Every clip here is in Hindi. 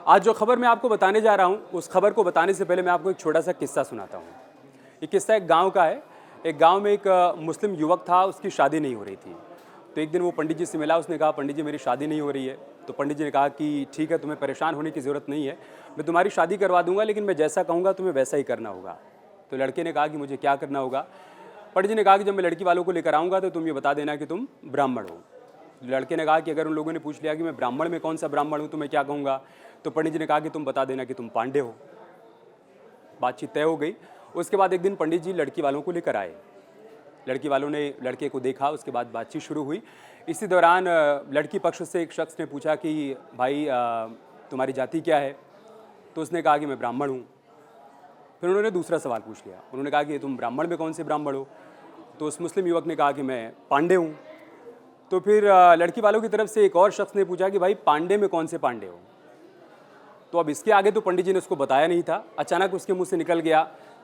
आज जो खबर मैं आपको बताने जा रहा हूँ, उस खबर को बताने से पहले मैं आपको एक छोटा सा किस्सा सुनाता हूँ। ये किस्सा एक गांव का है। एक गांव में एक मुस्लिम युवक था, उसकी शादी नहीं हो रही थी। तो एक दिन वो पंडित जी से मिला, उसने कहा पंडित जी मेरी शादी नहीं हो रही है। तो पंडित जी ने कहा कि ठीक है, तुम्हें परेशान होने की ज़रूरत नहीं है, मैं तुम्हारी शादी करवा दूंगा, लेकिन मैं जैसा कहूँगा तुम्हें वैसा ही करना होगा। तो लड़के ने कहा कि मुझे क्या करना होगा। पंडित जी ने कहा कि जब मैं लड़की वालों को लेकर आऊँगा तो तुम ये बता देना कि तुम ब्राह्मण हो। लड़के ने कहा कि अगर उन लोगों ने पूछ लिया कि मैं ब्राह्मण में कौन सा ब्राह्मण हूँ तो मैं क्या कहूँगा। तो पंडित जी ने कहा कि तुम बता देना कि तुम पांडे हो। बातचीत तय हो गई। उसके बाद एक दिन पंडित जी लड़की वालों को लेकर आए। लड़की वालों ने लड़के को देखा, उसके बाद बातचीत शुरू हुई। इसी दौरान लड़की पक्ष से एक शख्स ने पूछा कि भाई तुम्हारी जाति क्या है। तो उसने कहा कि मैं ब्राह्मण हूँ। फिर उन्होंने दूसरा सवाल पूछ लिया, उन्होंने कहा कि तुम ब्राह्मण में कौन से ब्राह्मण हो। तो उस मुस्लिम युवक ने कहा कि मैं पांडे हूँ। तो फिर लड़की वालों की तरफ से एक और शख्स ने पूछा कि भाई पांडे में कौन से पांडे हो। तो अब इसके आगे तो पंडित जी ने उसको बताया नहीं था। अचानक उसके मुंह से निकल गया,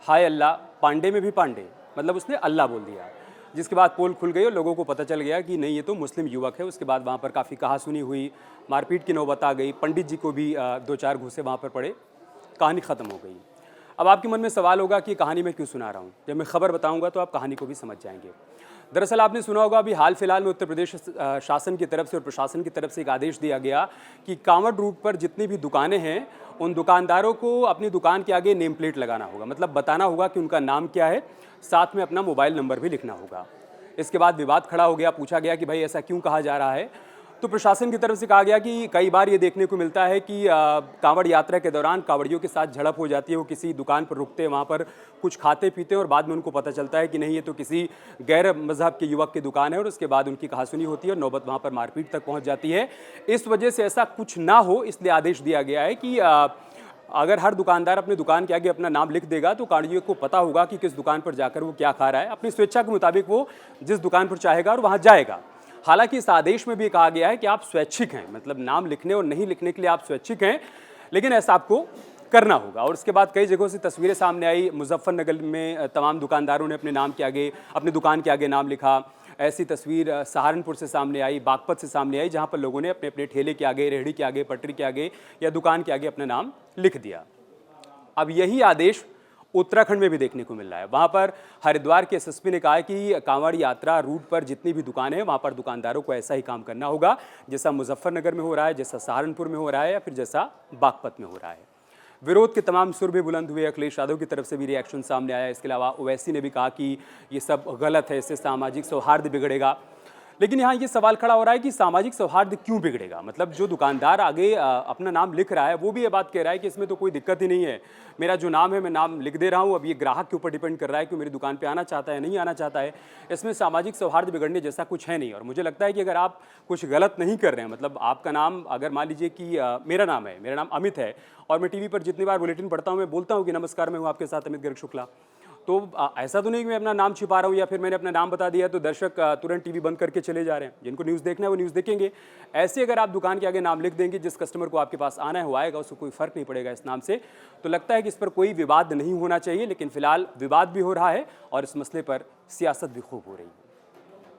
हाय अल्लाह, पांडे में भी पांडे, मतलब उसने अल्लाह बोल दिया। जिसके बाद पोल खुल गई और लोगों को पता चल गया कि नहीं, ये तो मुस्लिम युवक है। उसके बाद वहाँ पर काफ़ी कहासुनी हुई, मारपीट की नौबत आ गई। पंडित जी को भी 2-4 घूंसे वहाँ पर पड़े, कहानी ख़त्म हो गई। अब आपके मन में सवाल होगा कि कहानी मैं क्यों सुना रहा हूँ। जब मैं खबर बताऊँगा तो आप कहानी को भी समझ जाएंगे। दरअसल आपने सुना होगा, अभी हाल फिलहाल में उत्तर प्रदेश शासन की तरफ से और प्रशासन की तरफ से एक आदेश दिया गया कि कांवड़ रूट पर जितनी भी दुकानें हैं उन दुकानदारों को अपनी दुकान के आगे नेम प्लेट लगाना होगा, मतलब बताना होगा कि उनका नाम क्या है, साथ में अपना मोबाइल नंबर भी लिखना होगा। इसके बाद विवाद खड़ा हो गया, पूछा गया कि भाई ऐसा क्यों कहा जा रहा है। तो प्रशासन की तरफ से कहा गया कि कई बार ये देखने को मिलता है कि कांवड़ यात्रा के दौरान कांवड़ियों के साथ झड़प हो जाती है। वो किसी दुकान पर रुकते हैं, वहाँ पर कुछ खाते पीते हैं और बाद में उनको पता चलता है कि नहीं, ये तो किसी गैर मजहब के युवक की दुकान है, और उसके बाद उनकी कहासुनी होती है और नौबत वहाँ पर मारपीट तक पहुँच जाती है। इस वजह से ऐसा कुछ ना हो, इसलिए आदेश दिया गया है कि अगर हर दुकानदार अपनी दुकान के आगे अपना नाम लिख देगा तो कांवड़ियों को पता होगा कि किस दुकान पर जाकर वो क्या खा रहा है। अपनी स्वेच्छा के मुताबिक वो जिस दुकान पर चाहेगा और वहाँ जाएगा। हालांकि इस आदेश में भी कहा गया है कि आप स्वैच्छिक हैं, मतलब नाम लिखने और नहीं लिखने के लिए आप स्वैच्छिक हैं, लेकिन ऐसा आपको करना होगा। और उसके बाद कई जगहों से तस्वीरें सामने आई। मुजफ्फरनगर में तमाम दुकानदारों ने अपने नाम के आगे, अपनी दुकान के आगे नाम लिखा। ऐसी तस्वीर सहारनपुर से सामने आई, बागपत से सामने आई, जहां पर लोगों ने अपने अपने ठेले के आगे, रेहड़ी के आगे, पटरी के आगे या दुकान के आगे अपना नाम लिख दिया। अब यही आदेश उत्तराखंड में भी देखने को मिल रहा है। वहाँ पर हरिद्वार के एसएसपी ने कहा है कि कांवड़ यात्रा रूट पर जितनी भी दुकानें हैं वहाँ पर दुकानदारों को ऐसा ही काम करना होगा जैसा मुजफ्फरनगर में हो रहा है, जैसा सहारनपुर में हो रहा है या फिर जैसा बागपत में हो रहा है। विरोध के तमाम सुर भी बुलंद हुए। अखिलेश यादव की तरफ से भी रिएक्शन सामने आया। इसके अलावा ओवैसी ने भी कहा कि ये सब गलत है, इससे सामाजिक सौहार्द बिगड़ेगा। लेकिन यहाँ ये सवाल खड़ा हो रहा है कि सामाजिक सौहार्द क्यों बिगड़ेगा। मतलब जो दुकानदार आगे अपना नाम लिख रहा है वो भी ये बात कह रहा है कि इसमें तो कोई दिक्कत ही नहीं है, मेरा जो नाम है मैं नाम लिख दे रहा हूँ। अब ये ग्राहक के ऊपर डिपेंड कर रहा है कि मेरी दुकान पे आना चाहता है नहीं आना चाहता है। इसमें सामाजिक सौहार्द बिगड़ने जैसा कुछ है नहीं। और मुझे लगता है कि अगर आप कुछ गलत नहीं कर रहे हैं, मतलब आपका नाम, अगर मान लीजिए कि मेरा नाम अमित है और मैं टीवी पर जितनी बार बुलेटिन पढ़ता हूँ मैं बोलता हूँ कि नमस्कार मैं हूँ आपके साथ अमित गर्ग शुक्ला, तो ऐसा तो नहीं कि मैं अपना नाम छिपा रहा हूँ या फिर मैंने अपना नाम बता दिया तो दर्शक तुरंत टीवी बंद करके चले जा रहे हैं। जिनको न्यूज़ देखना है वो न्यूज़ देखेंगे। ऐसे अगर आप दुकान के आगे नाम लिख देंगे, जिस कस्टमर को आपके पास आना है वो आएगा, उसको कोई फर्क नहीं पड़ेगा इस नाम से। तो लगता है कि इस पर कोई विवाद नहीं होना चाहिए, लेकिन फिलहाल विवाद भी हो रहा है और इस मसले पर सियासत भी खूब हो रही है।